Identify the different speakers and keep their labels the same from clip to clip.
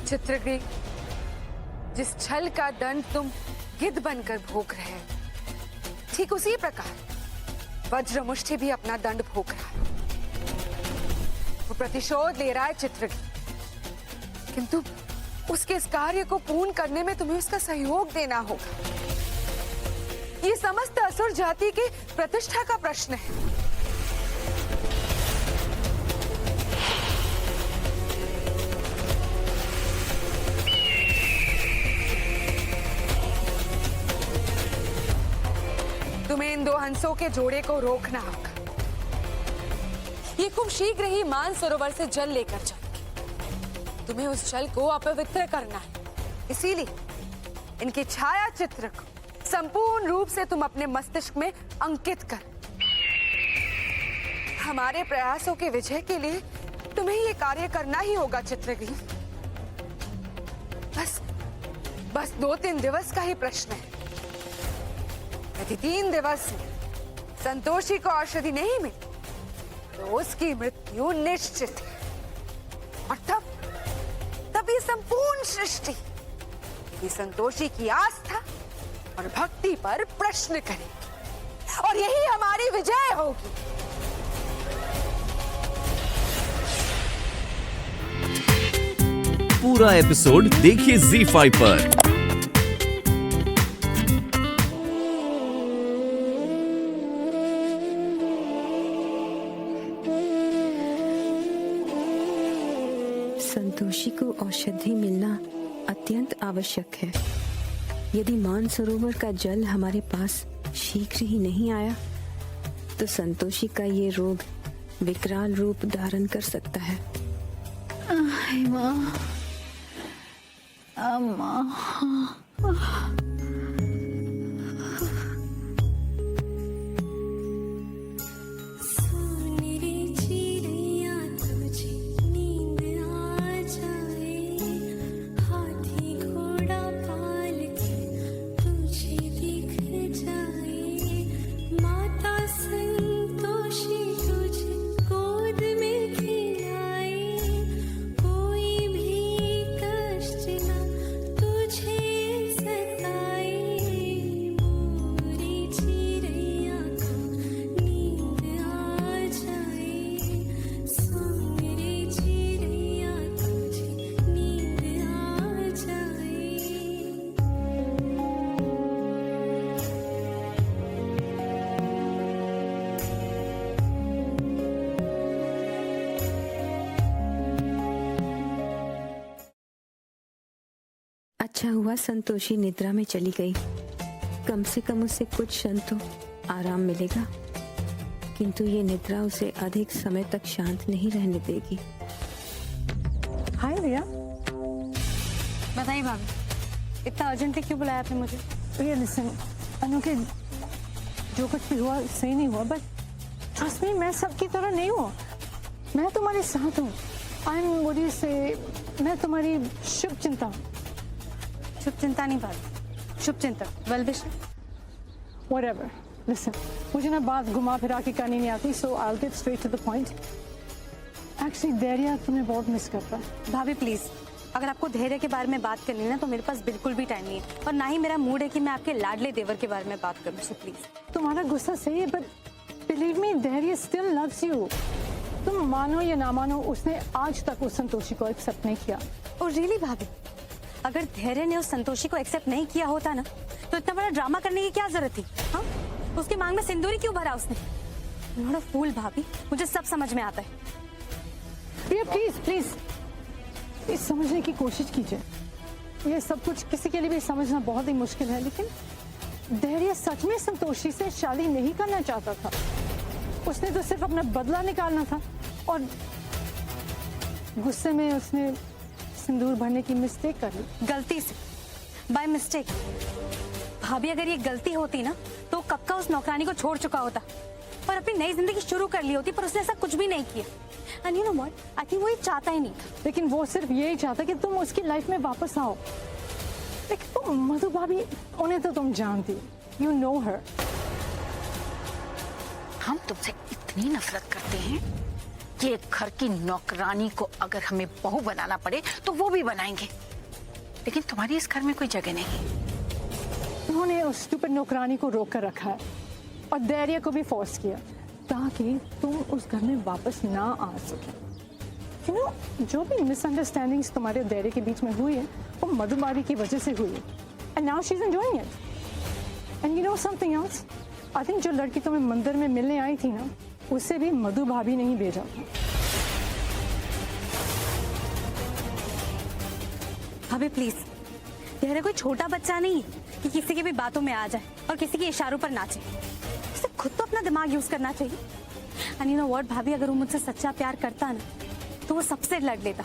Speaker 1: चित्रग्री, जिस छल का दंड तुम गिद्ध बनकर भोग रहे हो, ठीक उसी प्रकार वज्रमुष्टि भी अपना दंड भोग रहा है। वो प्रतिशोध ले रहा है चित्रग्री, किंतु उसके इस कार्य को पूर्ण करने में तुम्हें उसका सहयोग देना होगा। ये समस्त असुर जाति की प्रतिष्ठा का प्रश्न है। तुम्हें इन दो हंसों के जोड़े को रोकना होगा। ये खूब शीघ्र ही मान सरोवर से जल लेकर जाएंगे। तुम्हें उस जल को अपवित्र करना है। इसीलिए इनकी छाया चित्र को संपूर्ण रूप से तुम अपने मस्तिष्क में अंकित कर। हमारे प्रयासों के विजय के लिए तुम्हें ये कार्य करना ही होगा चित्रग्री। बस 2-3 दिवस का ही प्रश्न है। यदि 3 दिवस में संतोषी को औषधि नहीं मिली तो उसकी मृत्यु निश्चित है। और तब ये संपूर्ण सृष्टि ये संतोषी की आस्था और भक्ति पर प्रश्न करेगी और यही हमारी विजय होगी।
Speaker 2: पूरा एपिसोड देखिए ZEE5 पर।
Speaker 3: संतोषी को औषधि मिलना अत्यंत आवश्यक है। यदि मानसरोवर का जल हमारे पास शीघ्र ही नहीं आया तो संतोषी का ये रोग विकराल रूप धारण कर सकता है।
Speaker 4: माँ, माँ।
Speaker 3: अच्छा हुआ संतोषी निद्रा में चली गई। कम से कम उसे कुछ क्षण तो आराम मिलेगा, किंतु ये निद्रा उसे अधिक समय तक शांत नहीं रहने देगी।
Speaker 4: हाय रिया।
Speaker 5: बताइए भाभी, इतना अर्जेंटली क्यों बुलाया आपने मुझे?
Speaker 4: रिया लिसन, अनु के जो कुछ भी हुआ सही नहीं हुआ, बट ट्रस्ट मी, मैं सबकी तरह नहीं हूँ। मैं तुम्हारे साथ हूँ। आई एम व्हाट से, मैं तुम्हारी शुभ चिंता हूँ।
Speaker 5: शुभ चिंता नहीं भाभी, शुभ चिंतक, वेल विशर।
Speaker 4: Whatever. Listen, मुझे ना बात घुमा फिरा के करनी नहीं आती, so I'll get straight to the point. Actually, धैर्य तुम्हें बहुत मिस करता है।
Speaker 5: भाभी प्लीज, अगर आपको धैर्य के बारे में बात करनी है ना तो मेरे पास बिल्कुल भी टाइम नहीं है, और ना ही मेरा मूड है कि मैं आपके लाडले देवर के बारे में बात करूँ। So please.
Speaker 4: तुम्हारा गुस्सा सही है, but believe me, धैर्य still loves you. तुम मानो या ना मानो, उसने आज तक उस संतोषी को एक्सेप्ट नहीं किया।
Speaker 5: और रियली भाभी, अगर धैर्य ने उस संतोषी को एक्सेप्ट नहीं किया होता ना तो इतना बड़ा ड्रामा करने की क्या जरूरत थी? हाँ, उसके मांग में सिंदूरी क्यों भरा उसने? नॉट अ फूल भाभी, मुझे सब समझ में आता है।
Speaker 4: प्रिया प्लीज प्लीज, ये समझने की कोशिश कीजिए। ये सब कुछ किसी के लिए भी समझना बहुत ही मुश्किल है, लेकिन धैर्य सच में संतोषी से शादी नहीं करना चाहता था। उसने तो सिर्फ अपना बदला निकालना था, और गुस्से में उसने सिंदूर भरने की मिस्टेक कर ली।
Speaker 5: गलती से, बाय मिस्टेक। भाभी अगर ये गलती होती ना तो कब का उस नौकरानी को छोड़ चुका होता और अपनी नई जिंदगी शुरू कर ली होती, पर उसने ऐसा कुछ भी नहीं किया। And you know what, I think वो ये चाहता ही नहीं था।
Speaker 4: लेकिन वो सिर्फ यही चाहता कि तुम उसकी लाइफ में वापस आओ। लेकिन तुम मधु भाभी, उन्हें तो तुम जानती, यू नो हर।
Speaker 5: हम तुमसे इतनी नफरत करते हैं
Speaker 6: ये घर की नौकरानी को अगर हमें बहू बनाना पड़े तो वो भी बनाएंगे, लेकिन तुम्हारी इस घर में कोई जगह नहीं।
Speaker 4: उन्होंने उस स्टूपिड नौकरानी को रोक कर रखा है और धैर्य को भी फोर्स किया ताकि तुम उस घर में वापस ना आ सके। यू नो, जो भी मिसअंडरस्टैंडिंग्स तुम्हारे और धैर्य के बीच में हुई है वो मधुबारी की वजह से हुई है, and now she is enjoying it. And you know something else, I think जो लड़की तुम्हें मंदिर में मिलने आई थी ना, उसे भी मधु भाभी ने ही भेजा था।
Speaker 5: भाभी प्लीज, धैर्य कोई छोटा बच्चा नहीं है कि किसी की भी बातों में आ जाए और किसी के इशारों पर नाचे। उसे खुद तो अपना दिमाग यूज करना चाहिए। एंड यू नो व्हाट भाभी, अगर वो मुझसे सच्चा प्यार करता ना तो वो सबसे लड़ लेता,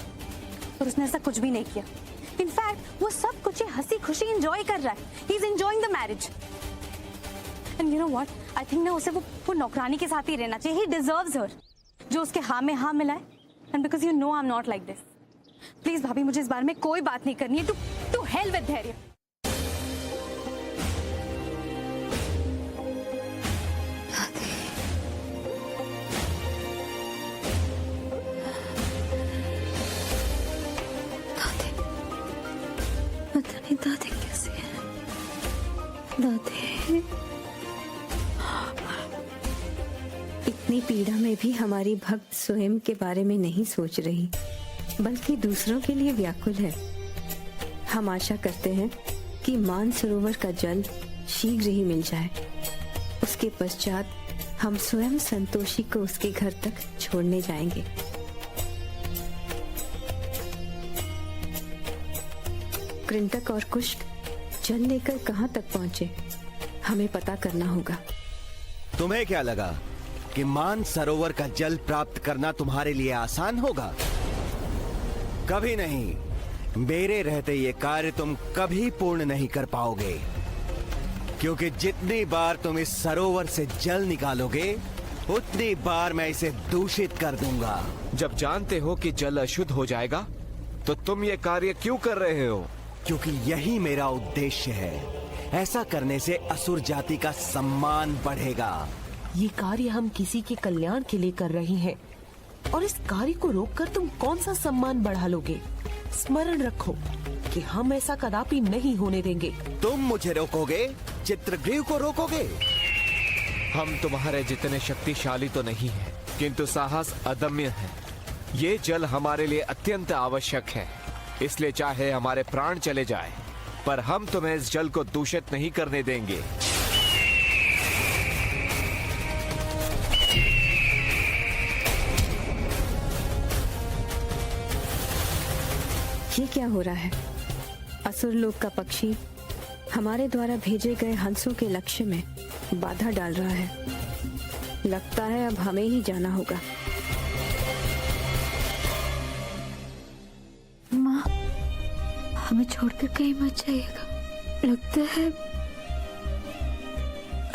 Speaker 5: पर उसने ऐसा कुछ भी नहीं किया। इनफैक्ट वो सब कुछ हंसी खुशी एंजॉय कर रहा है। He is enjoying the marriage. And you know what, I think ना उसे वो नौकरानी के साथ ही रहना चाहिए। ही डिजर्व्स हर, जो उसके हाँ में हाँ मिलाए। And because you know I am not like this. Please भाभी, मुझे इस बारे में कोई बात नहीं करनी है। टू हेल विद धैर्य।
Speaker 3: पता नहीं दादी कैसे है। दादी, इतनी पीड़ा में भी हमारी भक्त स्वयं के बारे में नहीं सोच रही, बल्कि दूसरों के लिए व्याकुल है। हम आशा करते हैं कि मानसरोवर का जल शीघ्र ही मिल जाए। उसके पश्चात हम स्वयं संतोषी को उसके घर तक छोड़ने जाएंगे। कृंतक और कुष्क जल लेकर कहां तक पहुंचे, हमें पता करना होगा।
Speaker 7: तुम्हें क्या लगा कि मान सरोवर का जल प्राप्त करना तुम्हारे लिए आसान होगा? कभी नहीं। मेरे रहते ये कार्य तुम कभी पूर्ण नहीं कर पाओगे, क्योंकि जितनी बार तुम इस सरोवर से जल निकालोगे उतनी बार मैं इसे दूषित कर दूंगा।
Speaker 8: जब जानते हो कि जल अशुद्ध हो जाएगा तो तुम ये कार्य क्यों कर रहे हो?
Speaker 7: क्योंकि यही मेरा उद्देश्य है। ऐसा करने से असुर जाति का सम्मान बढ़ेगा।
Speaker 9: ये कार्य हम किसी के कल्याण के लिए कर रहे हैं, और इस कार्य को रोककर तुम कौन सा सम्मान बढ़ा लोगे? स्मरण रखो कि हम ऐसा कदापि नहीं होने देंगे।
Speaker 7: तुम मुझे रोकोगे? चित्रग्रीव को रोकोगे?
Speaker 8: हम तुम्हारे जितने शक्तिशाली तो नहीं हैं, किंतु साहस अदम्य है। ये जल हमारे लिए अत्यंत आवश्यक है, इसलिए चाहे हमारे प्राण चले जाए, पर हम तुम्हें इस जल को दूषित नहीं करने देंगे।
Speaker 3: ये क्या हो रहा है? असुर लोक का पक्षी हमारे द्वारा भेजे गए हंसों के लक्ष्य में बाधा डाल रहा है। लगता है अब हमें ही जाना होगा।
Speaker 10: माँ, हमें छोड़कर कहीं मत जाइएगा। लगता है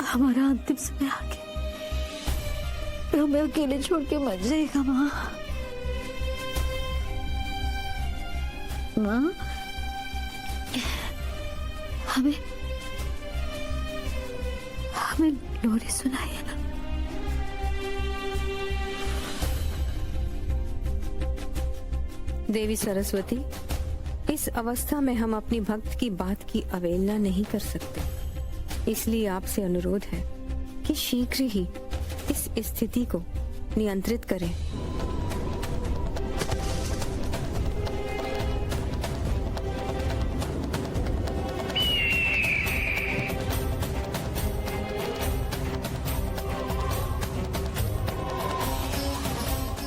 Speaker 10: हमारा अंतिम समय आ गया। हमें अकेले छोड़ के मत जाइएगा माँ। माँ, हमें लोरी सुनाइए ना।
Speaker 3: देवी सरस्वती, इस अवस्था में हम अपनी भक्त की बात की अवहेलना नहीं कर सकते। इसलिए आपसे अनुरोध है कि शीघ्र ही इस स्थिति को नियंत्रित करें।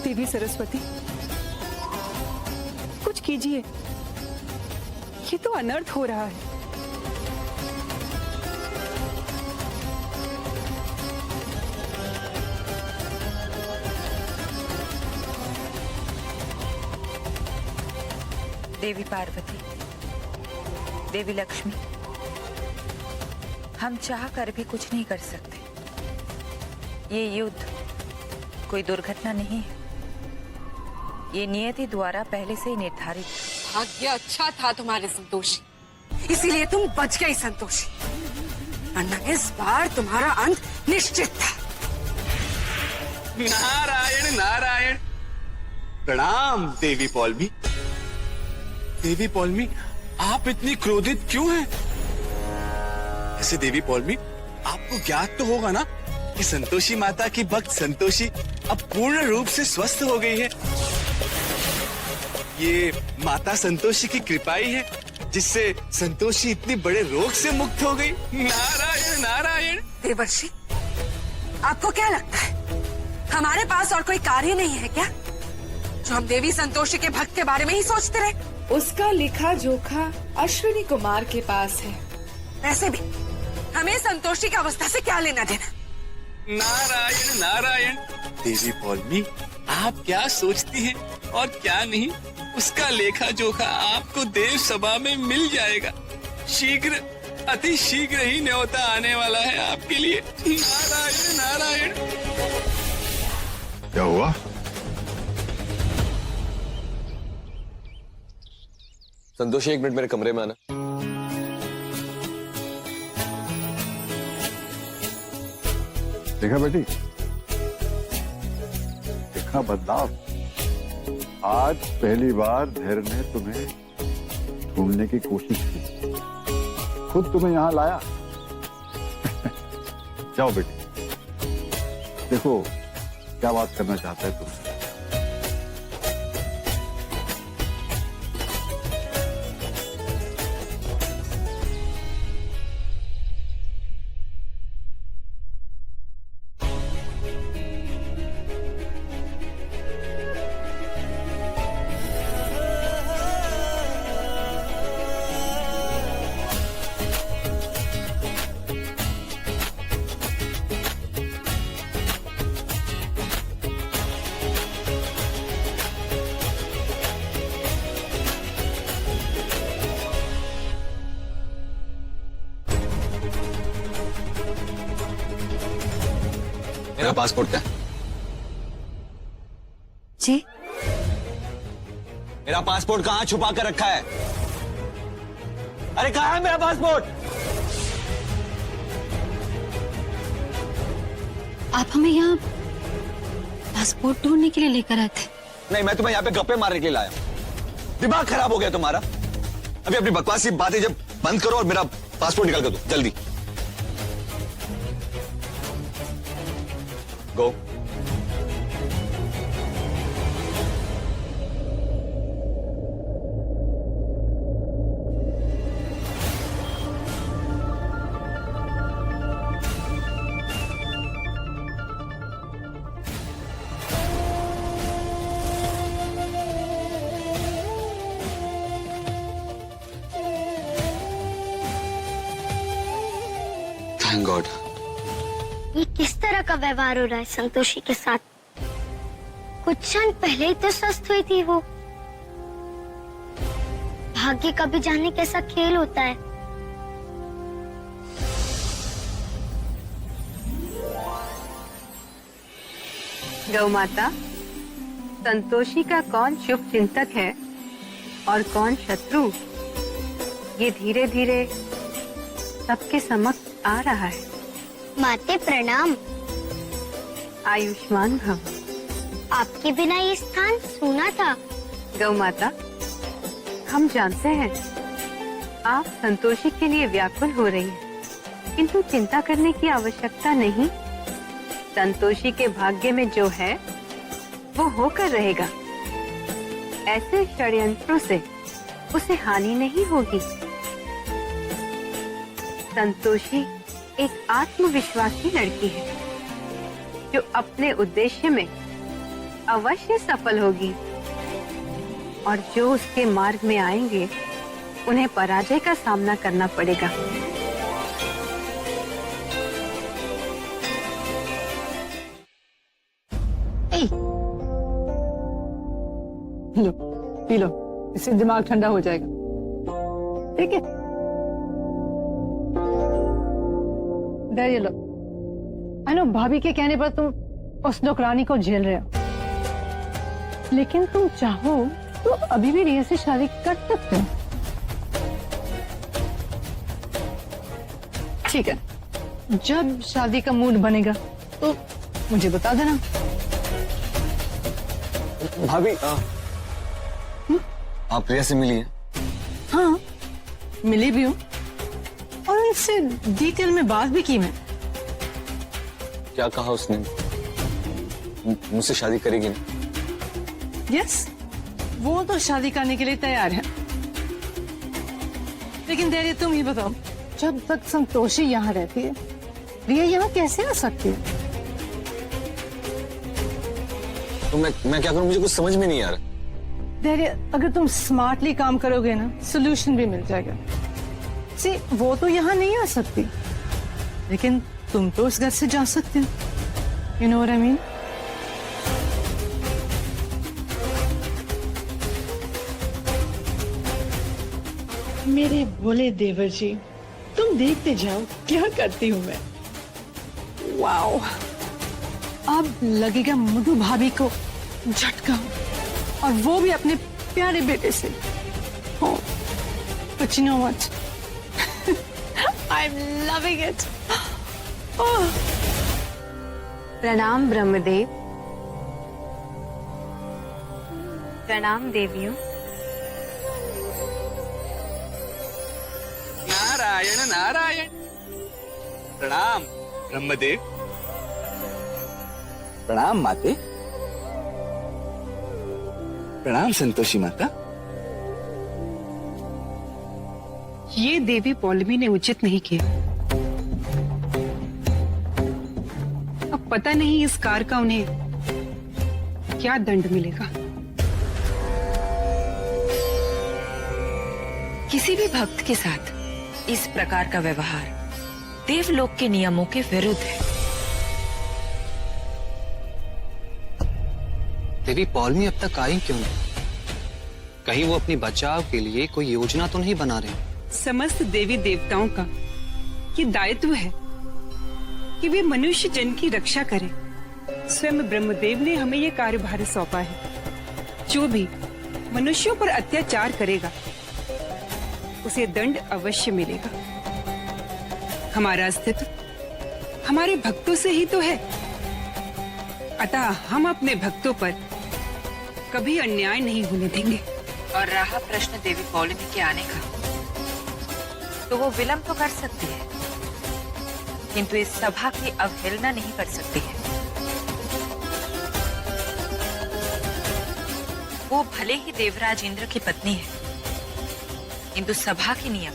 Speaker 11: देवी सरस्वती, कुछ कीजिए। ये तो अनर्थ हो रहा है।
Speaker 6: देवी पार्वती, देवी लक्ष्मी, हम चाह कर भी कुछ नहीं कर सकते। ये युद्ध कोई दुर्घटना नहीं है, ये नियति द्वारा पहले से ही निर्धारित।
Speaker 1: भाग्य अच्छा था तुम्हारे संतोषी, इसीलिए तुम बच गई संतोषी, वरना इस बार तुम्हारा अंत निश्चित था।
Speaker 12: नारायण नारायण, प्रणाम देवी पौलमी। देवी पौलमी, आप इतनी क्रोधित क्यों हैं? ऐसे देवी पौलमी, आपको ज्ञात तो होगा ना कि संतोषी माता की भक्त संतोषी अब पूर्ण रूप से स्वस्थ हो गई है। ये माता संतोषी की कृपा ही है जिससे संतोषी इतनी बड़े रोग से मुक्त हो गई। नारायण नारायण।
Speaker 1: देवर्षि, आपको क्या लगता है हमारे पास और कोई कार्य नहीं है क्या जो हम देवी संतोषी के भक्त के बारे में ही सोचते रहे?
Speaker 11: उसका लिखा जोखा अश्विनी कुमार के पास है।
Speaker 1: वैसे भी हमें संतोषी की अवस्था से क्या लेना देना?
Speaker 12: नारायण नारायण। देवी पौलमी, आप क्या सोचती हैं और क्या नहीं, उसका लेखा जोखा आपको देव सभा में मिल जाएगा। शीघ्र, अति शीघ्र ही न्योता आने वाला है आपके लिए। नारायण नारायण।
Speaker 13: क्या हुआ?
Speaker 14: संतोषी, 1 मिनट मेरे कमरे में आना।
Speaker 13: देखा बेटी, देखा बदलाव। आज पहली बार धैर्य ने तुम्हें ढूंढने की कोशिश की, खुद तुम्हें यहां लाया। जाओ बेटी, देखो क्या बात करना चाहता है तुम।
Speaker 14: मेरा पासपोर्ट क्या?
Speaker 5: जी?
Speaker 14: मेरा पासपोर्ट कहाँ छुपा कर रखा है? अरे कहाँ है मेरा पासपोर्ट?
Speaker 5: आप हमें यहाँ पासपोर्ट ढूंढने के लिए लेकर आए थे?
Speaker 14: नहीं, मैं तुम्हें यहाँ पे गप्पे मारने के लिए लाया। दिमाग खराब हो गया तुम्हारा। अभी अपनी बकवासी बातें जब बंद करो और मेरा पासपोर्ट निकाल कर दो जल्दी। गो। Thank God.
Speaker 15: ये किस तरह का व्यवहार हो रहा है संतोषी के साथ? कुछ क्षण पहले ही तो स्वस्थ हुई थी वो। भाग्य का भी जाने कैसा खेल होता है।
Speaker 3: गौ माता, संतोषी का कौन शुभ चिंतक है और कौन शत्रु, ये धीरे धीरे सबके समक्ष आ रहा है।
Speaker 15: माते प्रणाम।
Speaker 3: आयुष्मान भव।
Speaker 15: आपके बिना ये स्थान सूना था।
Speaker 3: गौ माता, हम जानते हैं आप संतोषी के लिए व्याकुल हो रही हैं, किंतु चिंता करने की आवश्यकता नहीं। संतोषी के भाग्य में जो है वो होकर रहेगा। ऐसे षड्यंत्रों से उसे हानि नहीं होगी। संतोषी एक आत्मविश्वासी लड़की है जो अपने उद्देश्य में अवश्य सफल होगी और जो उसके मार्ग में आएंगे उन्हें पराजय का सामना करना पड़ेगा।
Speaker 4: लो, पी लो, इससे दिमाग ठंडा हो जाएगा। ठीक है, ये लो। आई नो भाभी के कहने पर तुम उस नौकरानी को झेल रहे हो, लेकिन तुम चाहो तो अभी भी रिया से शादी कर सकते हो। ठीक है, जब शादी का मूड बनेगा तो मुझे बता देना।
Speaker 14: भाभी आप प्रिया से मिली हैं?
Speaker 4: हाँ, मिली भी हूँ और उनसे डिटेल में बात भी की मैं।
Speaker 14: क्या कहा उसने? मुझसे शादी करेगी ना?
Speaker 4: यस, वो तो शादी करने के लिए तैयार है। लेकिन धैर्य तुम ही बताओ, जब तक संतोषी यहाँ रहती है प्रिया यहाँ कैसे आ सकती है?
Speaker 14: तो मैं क्या करूं? मुझे कुछ समझ में नहीं आ रहा।
Speaker 4: धैर्य, अगर तुम स्मार्टली काम करोगे ना, सोल्यूशन भी मिल जाएगा। सी, वो तो यहाँ नहीं आ सकती, लेकिन तुम तो उस घर से जा सकते हो। You know what I mean?
Speaker 11: मेरे भोले देवर जी, तुम देखते जाओ क्या करती हूँ मैं।
Speaker 4: वाओ, अब लगेगा मधु भाभी को झटका, और वो भी अपने प्यारे बेटे से। Oh, but you know what? I'm loving it. Oh.
Speaker 3: प्रणाम ब्रह्मदेव। प्रणाम देवियों।
Speaker 12: नारायण नारायण। प्रणाम ब्रह्मदेव। प्रणाम माते। प्रणाम संतोषी माता।
Speaker 11: ये देवी पौलमी ने उचित नहीं किया। अब पता नहीं इस कार का उन्हें क्या दंड मिलेगा।
Speaker 6: किसी भी भक्त के साथ इस प्रकार का व्यवहार देवलोक के नियमों के विरुद्ध है।
Speaker 16: देवी पौलमी अब तक आई क्यों नहीं? कहीं वो अपनी बचाव के लिए कोई योजना तो नहीं बना रहे?
Speaker 11: समस्त देवी देवताओं का ये दायित्व है कि वे मनुष्य जन की रक्षा करें। स्वयं ब्रह्मदेव ने हमें ये कार्यभार सौंपा है। जो भी मनुष्यों पर अत्याचार करेगा उसे दंड अवश्य मिलेगा। हमारा अस्तित्व हमारे भक्तों से ही तो है, अतः हम अपने भक्तों पर कभी अन्याय नहीं होने देंगे।
Speaker 6: और रहा प्रश्न देवी पौलमी के आने का, तो वो विलंब तो कर सकती है, किंतु इस सभा की अवहेलना नहीं कर सकती है। वो भले ही देवराज इंद्र की पत्नी है, किंतु सभा के नियम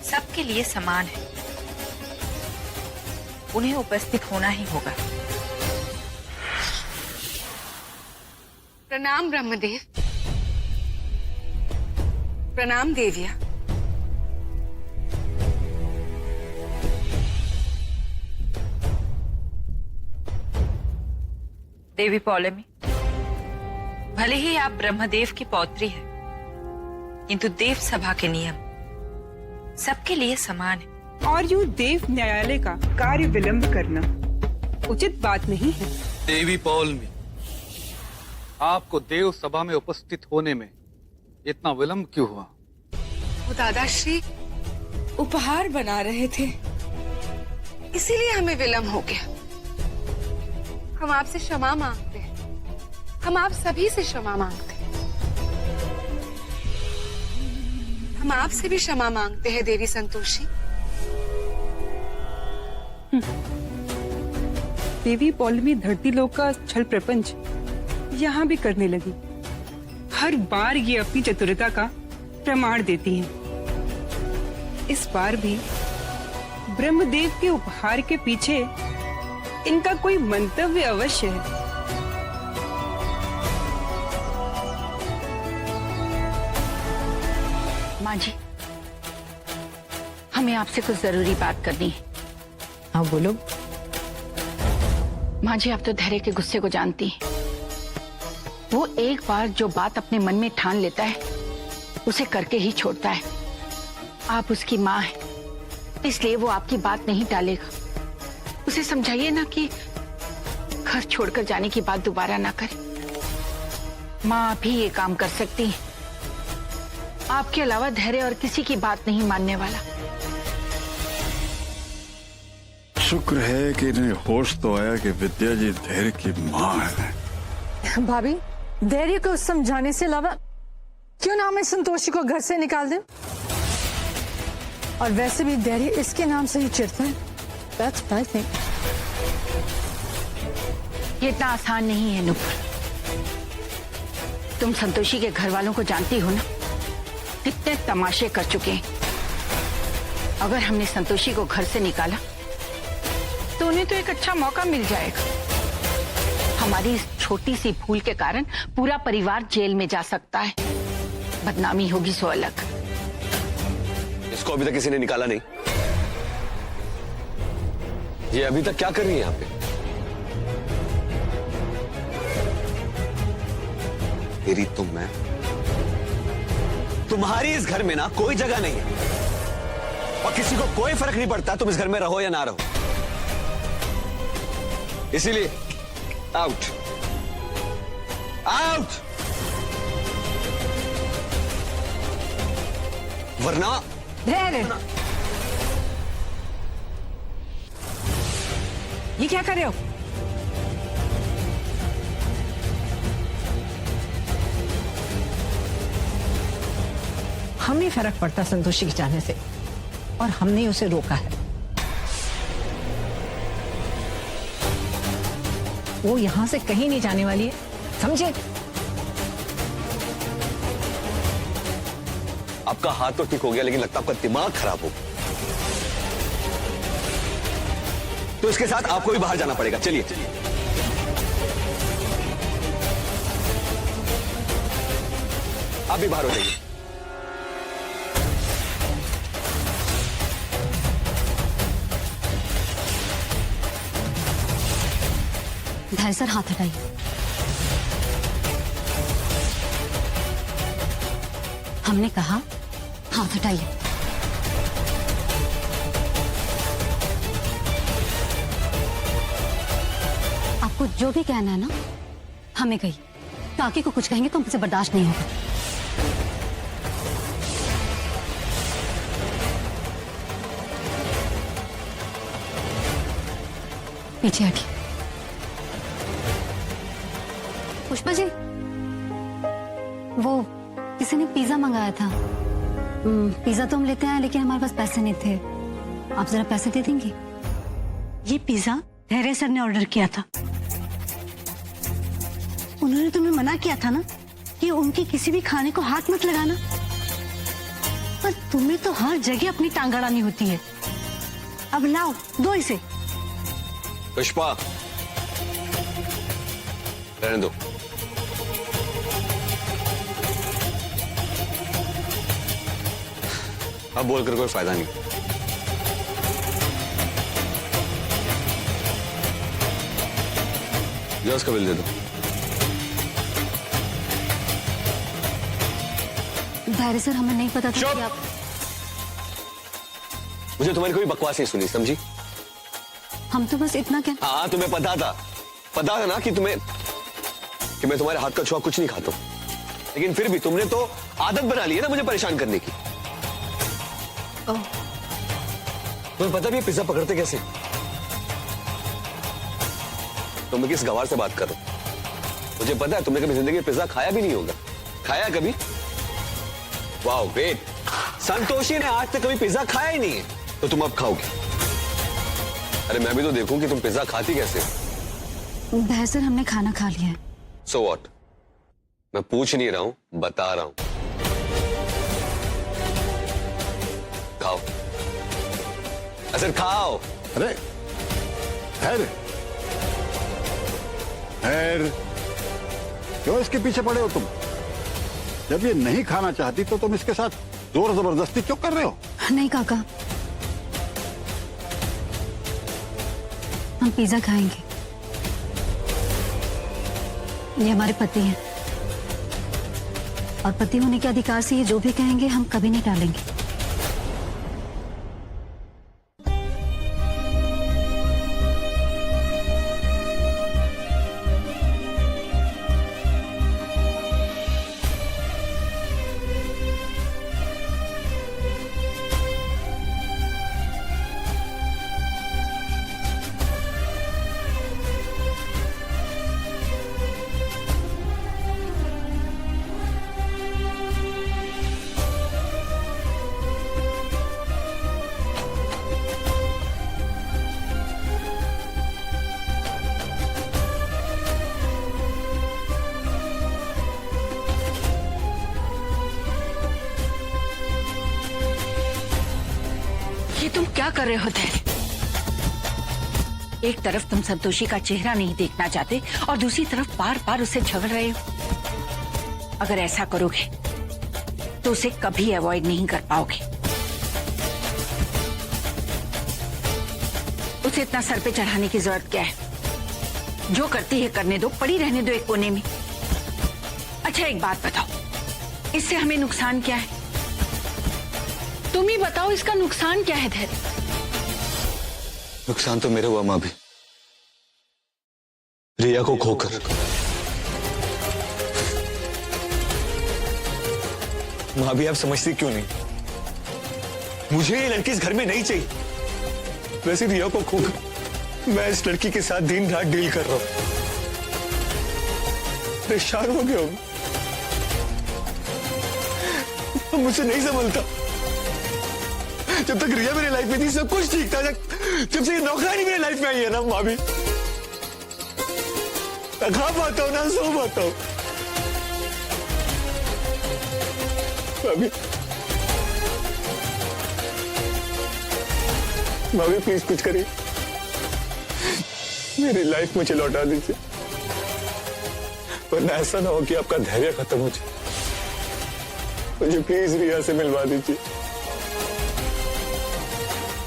Speaker 6: सबके लिए समान है। उन्हें उपस्थित होना ही होगा।
Speaker 1: प्रणाम ब्रह्मदेव। प्रणाम देविया।
Speaker 6: देवी पौलमी, भले ही आप ब्रह्मदेव की पौत्री हैं, किंतु देव सभा के नियम सबके लिए समान है।
Speaker 11: और यूं देव न्यायालय का कार्य विलंब करना उचित बात नहीं है।
Speaker 17: देवी पौलमी, आपको देव सभा में उपस्थित होने में इतना विलंब क्यों हुआ?
Speaker 1: वो दादाश्री उपहार बना रहे थे, इसीलिए हमें विलंब हो गया। हम आपसे क्षमा मांगते हैं। हम आप सभी से क्षमा मांगते हैं। हम आपसे भी क्षमा मांगते हैं देवी संतोषी।
Speaker 11: देवी पौलमी धरती लोक का छल प्रपंच यहाँ भी करने लगी। हर बार ये अपनी चतुरता का प्रमाण देती हैं। इस बार भी ब्रह्मदेव के उपहार के पीछे इनका कोई मंतव्य अवश्य है।
Speaker 18: माँ जी, हमें आपसे कुछ जरूरी बात करनी है।
Speaker 6: हाँ बोलो।
Speaker 18: माँ जी, आप तो धैर्य के गुस्से को जानती हैं। वो एक बार जो बात अपने मन में ठान लेता है उसे करके ही छोड़ता है। आप उसकी माँ हैं, इसलिए वो आपकी बात नहीं टालेगा। उसे समझाइए ना कि घर छोड़कर जाने की बात दोबारा ना करे। माँ आप ही ये काम कर सकती हैं। आपके अलावा धैर्य और किसी की बात नहीं मानने वाला।
Speaker 13: शुक्र है कि इन्हें होश तो आया कि विद्या जी धैर्य की माँ है।
Speaker 4: भाभी, धैर्य को समझाने से अलावा क्यों ना मैं संतोषी को घर से निकाल दें? और वैसे भी धैर्य इसके नाम से ही चिढ़ता है। That's what I think.
Speaker 18: ये इतना आसान नहीं है नुपुर। तुम संतोषी के घर वालों को जानती हो ना, कितने तमाशे कर चुके हैं। अगर हमने संतोषी को घर से निकाला तो उन्हें तो एक अच्छा मौका मिल जाएगा। हमारी इस छोटी सी भूल के कारण पूरा परिवार जेल में जा सकता है। बदनामी होगी सो अलग।
Speaker 14: इसको अभी तक किसी ने निकाला नहीं। ये अभी तक क्या कर रही है यहाँ पे? तेरी तुम मैं तुम्हारी इस घर में ना कोई जगह नहीं है और किसी को कोई फर्क नहीं पड़ता तुम इस घर में रहो या ना रहो। इसीलिए आउट आउट, वरना
Speaker 4: ये क्या कर रहे हो? हमें फर्क पड़ता संतोषी के जाने से और हमने उसे रोका है। वो यहां से कहीं नहीं जाने वाली है, समझे?
Speaker 14: आपका हाथ तो ठीक हो गया लेकिन लगता आपका दिमाग खराब हो। तो इसके साथ आपको भी बाहर जाना पड़ेगा। चलिए आप भी बाहर हो जाइए।
Speaker 5: धैर्य सर, हाथ हटाइए। हमने कहा हाथ हटाइए। आपको जो भी कहना है ना हमें कही, काकी को कुछ कहेंगे तो हमसे बर्दाश्त नहीं होगा। पीछे हटिए। पुष्पा जी, वो किसी ने पिज्जा मंगाया था। पिज्जा तो हम लेते हैं लेकिन हमारे पास पैसे नहीं थे। आप जरा पैसे दे देंगे? ये पिज्जा धैर्य सर ने ऑर्डर किया था। उन्होंने तुम्हें मना किया था ना कि उनके किसी भी खाने को हाथ मत लगाना, पर तुम्हें तो हर जगह अपनी टांग अड़ानी होती है। अब लाओ, दो इसे।
Speaker 14: पुष्पा, रहने दो। अब बोलकर कोई फायदा नहीं। जो उसका बिल दे दो।
Speaker 5: धैर्य सर, हमें नहीं पता था कि आप।
Speaker 14: मुझे तुम्हारी कोई बकवास नहीं सुनी, समझी?
Speaker 5: हम तो बस इतना क्या।
Speaker 14: हाँ, तुम्हें पता था ना कि मैं तुम्हारे हाथ का छुआ कुछ नहीं खाता हूं, लेकिन फिर भी तुमने तो आदत बना ली है ना मुझे परेशान करने की। तुम्हें पता भी है पिज्जा पकड़ते कैसे? तुम किस गवार से बात कर रहे हो? मुझे पता है तुमने कभी जिंदगी में पिज्जा खाया भी नहीं होगा। खाया कभी? वाह ग्रेट। संतोषी ने आज तक कभी पिज्जा खाया ही नहीं है, तो तुम अब खाओगे। अरे मैं भी तो देखूं कि तुम पिज्जा खाती कैसे।
Speaker 5: धैर्य सर, हमने खाना खा लिया है।
Speaker 14: So what? मैं पूछ नहीं रहा हूं, बता रहा हूं। खाओ, असल खाओ।
Speaker 13: अरे धैर्य, क्यों इसके पीछे पड़े हो तुम? जब ये नहीं खाना चाहती तो तुम इसके साथ जोर जबरदस्ती क्यों कर रहे हो?
Speaker 5: नहीं काका, हम पिज्जा खाएंगे। ये हमारे पति हैं और पति होने के अधिकार से ये जो भी कहेंगे हम कभी नहीं टालेंगे।
Speaker 18: तुम क्या कर रहे हो धैर्य? एक तरफ तुम संतोषी का चेहरा नहीं देखना चाहते और दूसरी तरफ बार बार उसे झगड़ रहे हो। अगर ऐसा करोगे तो उसे कभी अवॉइड नहीं कर पाओगे। उसे इतना सर पे चढ़ाने की जरूरत क्या है? जो करती है करने दो, पड़ी रहने दो एक कोने में। अच्छा एक बात बताओ, इससे हमें नुकसान क्या है? तुम ही बताओ, इसका नुकसान क्या है धैर्य?
Speaker 14: नुकसान तो मेरे हुआ माँ भी, रिया को खोकर। माँ भी आप समझती क्यों नहीं? मुझे ये लड़की इस घर में नहीं चाहिए। वैसे रिया को खोकर मैं इस लड़की के साथ दिन रात डील कर रहा हूं। परेशान हो गया हूं। मुझसे नहीं संभलता। जब तक रिया मेरी लाइफ में थी सब कुछ ठीक था। जब से ये नौकरानी मेरी लाइफ में आई है ना माँ भी, ना खा पाता हूं ना सो पाता हूं। भाभी प्लीज कुछ करिए, मेरी लाइफ मुझे लौटा दीजिए, वरना ऐसा ना हो कि आपका धैर्य खत्म हो जाए। मुझे प्लीज रिया से मिलवा दीजिए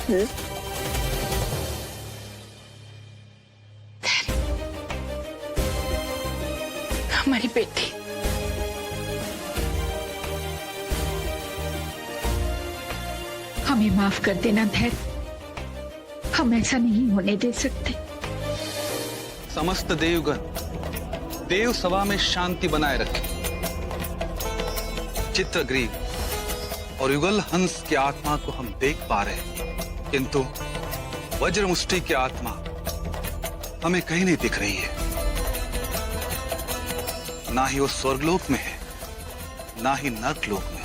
Speaker 14: प्लीज।
Speaker 18: हमारी बेटी,
Speaker 10: हमें माफ कर देना धैर्य, हम ऐसा नहीं होने दे सकते।
Speaker 17: समस्त देवगण देव सभा में शांति बनाए रखे। चित्रग्रीव और युगल हंस की आत्मा को हम देख पा रहे हैं, किंतु वज्रमुष्टि की आत्मा हमें कहीं नहीं दिख रही है। ना ही वो स्वर्गलोक में है, ना ही नर्कलोक में।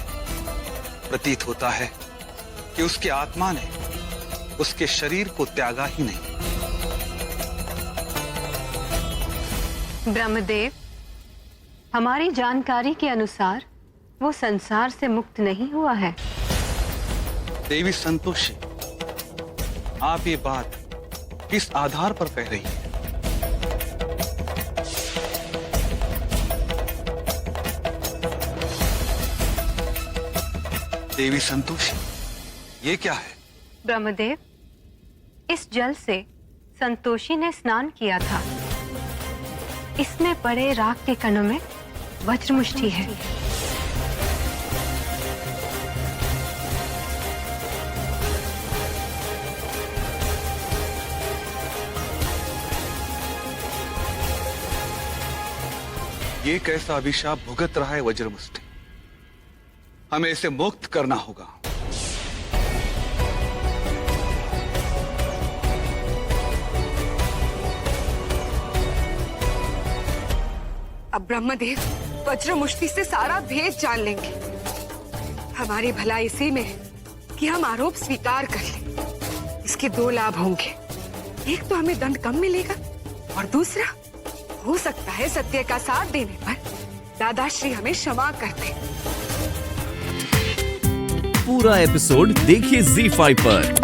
Speaker 17: प्रतीत होता है कि उसकी आत्मा ने उसके शरीर को त्यागा ही नहीं।
Speaker 3: ब्रह्मदेव, हमारी जानकारी के अनुसार वो संसार से मुक्त नहीं हुआ है।
Speaker 17: देवी संतोषी, आप ये बात किस आधार पर कह रही हैं? देवी संतोषी, ये क्या है?
Speaker 3: ब्रह्मदेव, इस जल से संतोषी ने स्नान किया था। इसमें पड़े राख के कणों में वज्रमुष्टि है।
Speaker 17: ये कैसा अभिशाप भुगत रहा है वज्रमुष्टि? हमें इसे मुक्त करना होगा।
Speaker 1: अब ब्रह्मदेव वज्रमुष्टि से सारा भेद जान लेंगे। हमारी भलाई इसी में है कि हम आरोप स्वीकार कर लें। इसके दो लाभ होंगे, एक तो हमें दंड कम मिलेगा और दूसरा हो सकता है सत्य का साथ देने पर दादाश्री हमें क्षमा कर दें।
Speaker 2: पूरा एपिसोड देखिए ZEE5 पर।